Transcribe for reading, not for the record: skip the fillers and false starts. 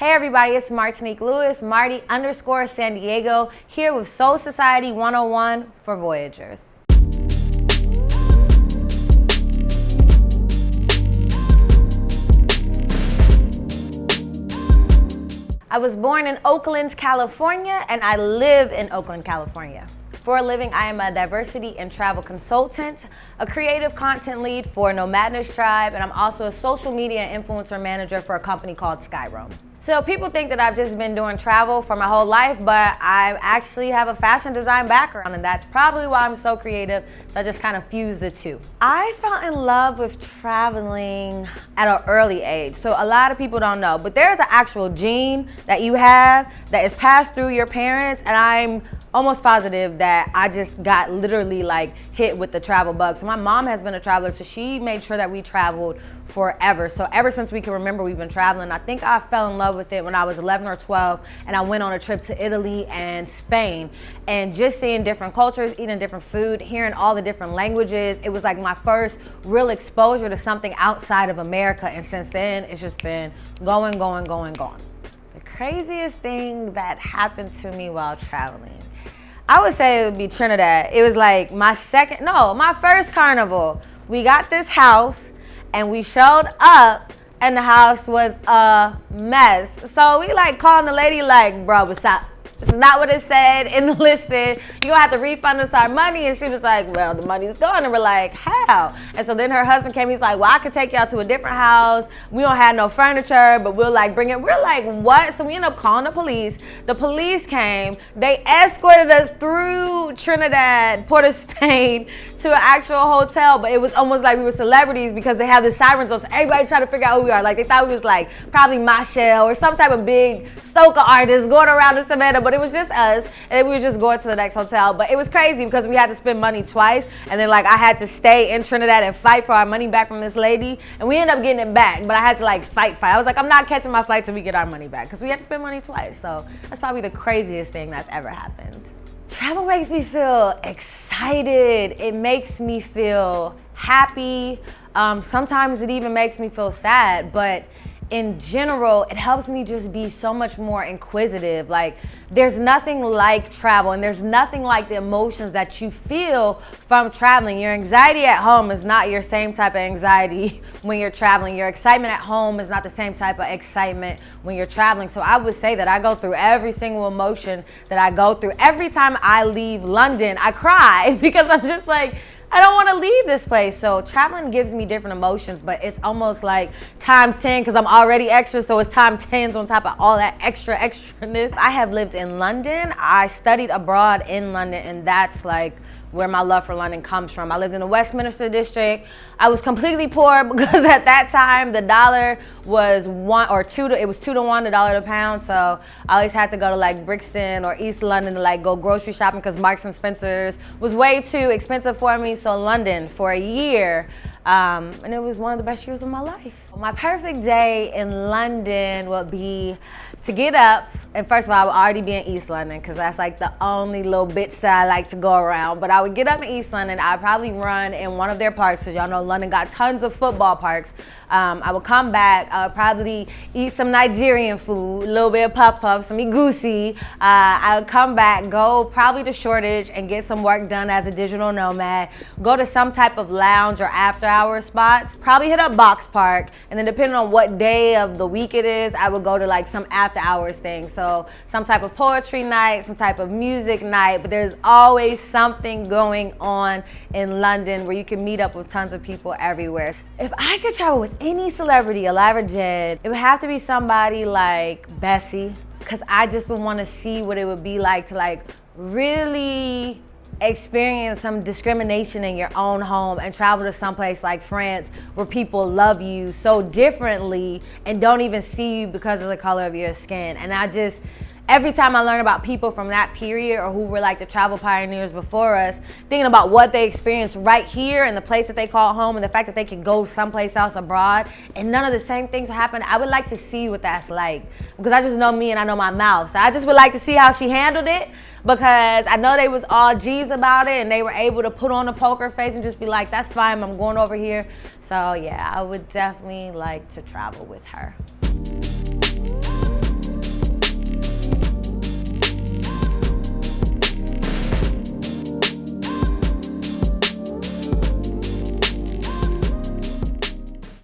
Hey everybody, it's Martinique Lewis, Marty_San Diego, here with Soul Society 101 for Voyagers. I was born in Oakland, California, and I live in Oakland, California. For a living, I am a diversity and travel consultant, a creative content lead for Nomadness Tribe, and I'm also a social media influencer manager for a company called Skyroam. So people think that I've just been doing travel for my whole life, but I actually have a fashion design background, and that's probably why I'm so creative, so I just kind of fuse the two. I fell in love with traveling at an early age, so a lot of people don't know, but there's an actual gene that you have that is passed through your parents, and I'm almost positive that I just got literally like hit with the travel bug. So my mom has been a traveler, so she made sure that we traveled forever. So ever since we can remember, we've been traveling. I think I fell in love with it when I was 11 or 12, and I went on a trip to Italy and Spain, and just seeing different cultures, eating different food, hearing all the different languages. It was like my first real exposure to something outside of America, and since then, it's just been going. The craziest thing that happened to me while traveling, I would say it would be Trinidad. It was like my first carnival. We got this house and we showed up and the house was a mess. So we like calling the lady like, bro, what's up? This is not what it said in the listing. You're gonna have to refund us our money. And she was like, well, the money's gone. And we're like, how? And so then her husband came, he's like, well, I could take y'all to a different house. We don't have no furniture, but we'll like bring it. We're like, what? So we ended up calling the police. The police came. They escorted us through Trinidad, Port of Spain, to an actual hotel. But it was almost like we were celebrities because they have the sirens on. So everybody trying to figure out who we are. Like they thought we was like probably Michelle or some type of big soca artist going around the Savannah. But it was just us, and we were just going to the next hotel. But it was crazy because we had to spend money twice, and then like I had to stay in Trinidad and fight for our money back from this lady, and we ended up getting it back, but I had to like fight. I was like, I'm not catching my flight till we get our money back because we had to spend money twice. So that's probably the craziest thing that's ever happened. Travel makes me feel excited. It makes me feel happy. Sometimes it even makes me feel sad, but in general, it helps me just be so much more inquisitive. Like there's nothing like travel, and there's nothing like the emotions that you feel from traveling. Your anxiety at home is not your same type of anxiety when you're traveling. Your excitement at home is not the same type of excitement when you're traveling. So I would say that I go through every single emotion that I go through. Every time I leave London, I cry because I'm just like, I don't want to leave this place. So traveling gives me different emotions, but it's almost like times 10 because I'm already extra, so it's times 10s on top of all that extraness. I have lived in London. I studied abroad in London, and that's like where my love for London comes from. I lived in the Westminster district. I was completely poor because at that time the dollar was it was 2 to 1, the dollar to pound. So I always had to go to like Brixton or East London to like go grocery shopping because Marks and Spencer's was way too expensive for me. So London for a year, and it was one of the best years of my life. My perfect day in London would be to get up, and first of all, I would already be in East London because that's like the only little bits that I like to go around. But I would get up in East London. I'd probably run in one of their parks because y'all know London got tons of football parks. I would come back. I would probably eat some Nigerian food, a little bit of puff-puff, some egusi. I would come back, go probably to Shoreditch and get some work done as a digital nomad. Go to some type of lounge or after-hour spots. Probably hit up Box Park, and then depending on what day of the week it is, I would go to like some after-hours thing. So some type of poetry night, some type of music night. But there's always something going on in London where you can meet up with tons of people everywhere. If I could travel with any celebrity, alive or dead, it would have to be somebody like Bessie, because I just would want to see what it would be like to like really experience some discrimination in your own home and travel to someplace like France where people love you so differently and don't even see you because of the color of your skin. And every time I learn about people from that period or who were like the travel pioneers before us, thinking about what they experienced right here in the place that they call home and the fact that they can go someplace else abroad and none of the same things happen, I would like to see what that's like, because I just know me and I know my mouth. So I just would like to see how she handled it, because I know they was all G's about it and they were able to put on a poker face and just be like, that's fine, I'm going over here. So yeah, I would definitely like to travel with her.